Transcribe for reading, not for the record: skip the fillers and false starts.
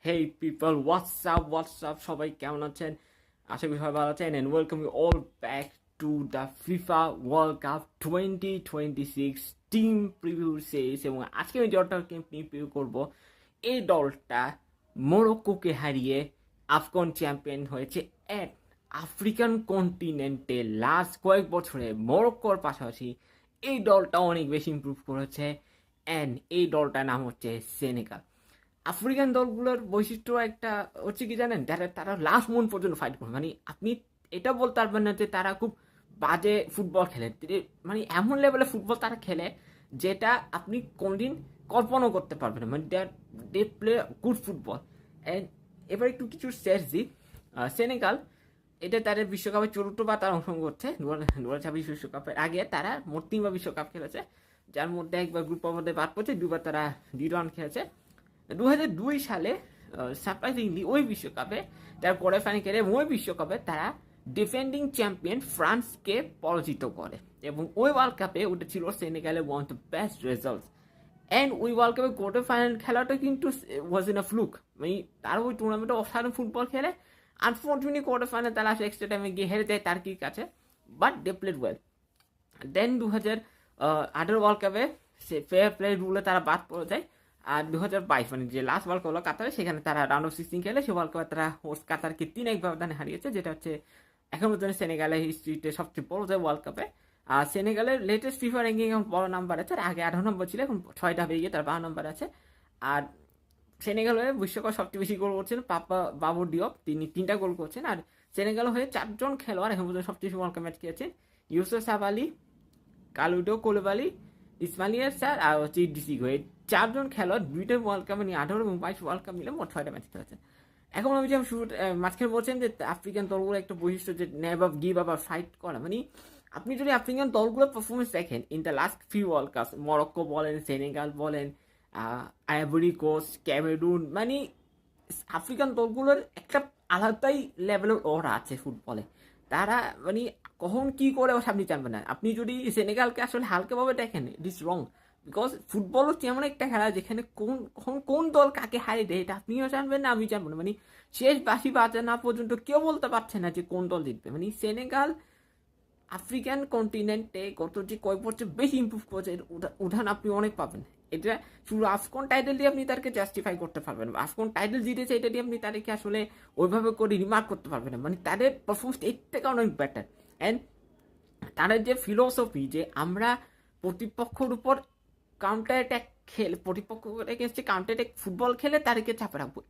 Hey people, what's up সবাই কেমন আছেন? আশা করি সবাই ভালো আছেন and welcome you all back to the FIFA World Cup 2026 team preview series এবং আজকে আমি দলটাকে প্রিভিউ করব। এই দলটা মরক্কোকে হারিয়ে আফগান চ্যাম্পিয়ন হয়েছে এন্ড আফ্রিকান কন্টিনেন্টে লাস্ট কয়েক বছরে মরক্কোর পাশাপাশি এই দলটা অনেক বেশি ইমপ্রুভ করেছে এন্ড এই দলটার নাম হচ্ছে সেনেগাল। আফ্রিকান দলগুলোর বৈশিষ্ট্য একটা হচ্ছে কি জানেন, তারা লাস্ট মোমেন্ট পর্যন্ত ফাইট করে। মানে আপনি এটা বলতে পারবেন না যে তারা খুব বাজে ফুটবল খেলে, মানে এমন লেভেলে ফুটবল তারা খেলে যেটা আপনি কোনদিন কল্পনাও করতে পারবেন না। মানে they play good football. And এবার একটু কিছু শেষ দিই। সেনেগাল এটা তাদের বিশ্বকাপে চতুর্থবার তারা অংশগ্রহণ করছে। 2026 বিশ্বকাপের আগে তারা মোট 3বার বিশ্বকাপ খেলেছে, যার মধ্যে একবার গ্রুপ পর্বে বাদ পড়ছে, 2বার তারা D1 খেলেছে। 2002 সালে সারপ্রাইজিংলি ওই বিশ্বকাপে তারা কোয়ার্টার ফাইনাল খেলে এবং ওই বিশ্বকাপে তারা ডিফেন্ডিং চ্যাম্পিয়ন ফ্রান্সকে পরাজিত করে এবং ওই ওয়ার্ল্ড কাপে ওটা ছিল সেনেগালের one of the best results. And ওই ওয়ার্ল্ড কাপে কোয়ার্টার ফাইনাল খেলাটা কিন্তু ওয়াজ ইন আ ফ্লুক। মানে তারা ওই টুর্নামেন্টে অসাধারণ ফুটবল খেলে। আনফর্চুনেটলি কোয়ার্টার ফাইনাল তারা আসলে এক্সট্রা টাইমে গিয়ে হেরে যায় টার্কির কাছে, but they played well. Then 2018 world কাপে সে ফেয়ার প্লে রুলে তারা বাদ পড়ে যায়। আর 2022 মানে যে লাস্ট ওয়ার্ল্ড কাপ হলো কাতারে, সেখানে তারা রাউন্ড অফ 16 খেলে। সে ওয়ার্ল্ড কাপে তারা হোস্ট কাতারকে 3-1 ব্যবধানে হারিয়েছে, যেটা হচ্ছে এখন পর্যন্ত সেনেগালের হিস্ট্রিতে সবচেয়ে বড় যে ওয়ার্ল্ড কাপে। আর সেনেগালের লেটেস্ট ফিফা র্যাঙ্কিং এখন বড় নাম্বার আছে, আর আগে 18 নম্বর ছিল, এখন 6টা হয়ে গিয়ে তার 12 নম্বর আছে। আর সেনেগাল হয়ে বিশ্বকাপ সবচেয়ে বেশি গোল করছেন বাবর ডিওপ, তিনি 3টা গোল করছেন। আর সেনেগাল হয়ে 4জন খেলোয়াড় এখন পর্যন্ত সবচেয়ে বেশি ওয়ার্ল্ড কাপ ম্যাচ খেলেছেন, ইউসুফ সাবালি, কালুডো কোলেবালি, ইসমাইলিয়া স্যার আর হচ্ছে ইদ্রিসি গোয়ে। 4জন খেলোয়াড় 2টা ওয়ার্ল্ড কাপে নিয়ে 18 এবং 22 ওয়ার্ল্ড কাপ মিলে মোট 6টা ম্যাচ খেলেছেন। এখন আমি যে শুরু মাঝখানে বলছেন যে আফ্রিকান দলগুলো একটা বৈশিষ্ট্য যে নেভার গিভ আপ আর ফাইট করা। মানে আপনি যদি আফ্রিকান দলগুলোর পারফরমেন্স দেখেন in the last few world cup, Morocco বলেন, সেনেগাল বলেন, আইভরি কোস্ট, ক্যামেরুন, মানে আফ্রিকান দলগুলোর একটা আলাদাই লেভেলের ওরা আছে ফুটবলে। তারা মানে কখন কি করে আপনি জানবেন না। আপনি যদি সেনেগালকে আসলে হালকাভাবে দেখেন, it is wrong. Because football হচ্ছে এমন একটা খেলা যেখানে কোন দল কাকে হারিয়ে দেয় এটা আপনিও জানবেন না, আমি জানবো না। মানে শেষ বাঁশি বাজে না পর্যন্ত কেউ বলতে পারছে না যে কোন দল জিতবে। মানে সেনেগাল আফ্রিকান কন্টিনেন্টে গত যে কয়েক বছর বেশি ইম্প্রুভ করেছে, এর উদাহরণ আপনি অনেক পাবেন। এটা শুধু আফকন টাইটেল দিয়ে আপনি তাদেরকে জাস্টিফাই করতে পারবেন না। আফকন টাইটেল জিতেছে এটা দিয়ে আপনি তাদেরকে আসলে ওইভাবে করে রিমার্ক করতে পারবেন না। মানে তাদের পারফরমেন্স এর থেকে অনেক বেটার। অ্যান্ড তাদের যে ফিলোসফি যে আমরা প্রতিপক্ষের উপর কাউন্টার অ্যাটাক খেলে, প্রতিপক্ষ এগেনস্টে কাউন্টার অ্যাটাক ফুটবল খেলে তাদেরকে চাপে রাখবো,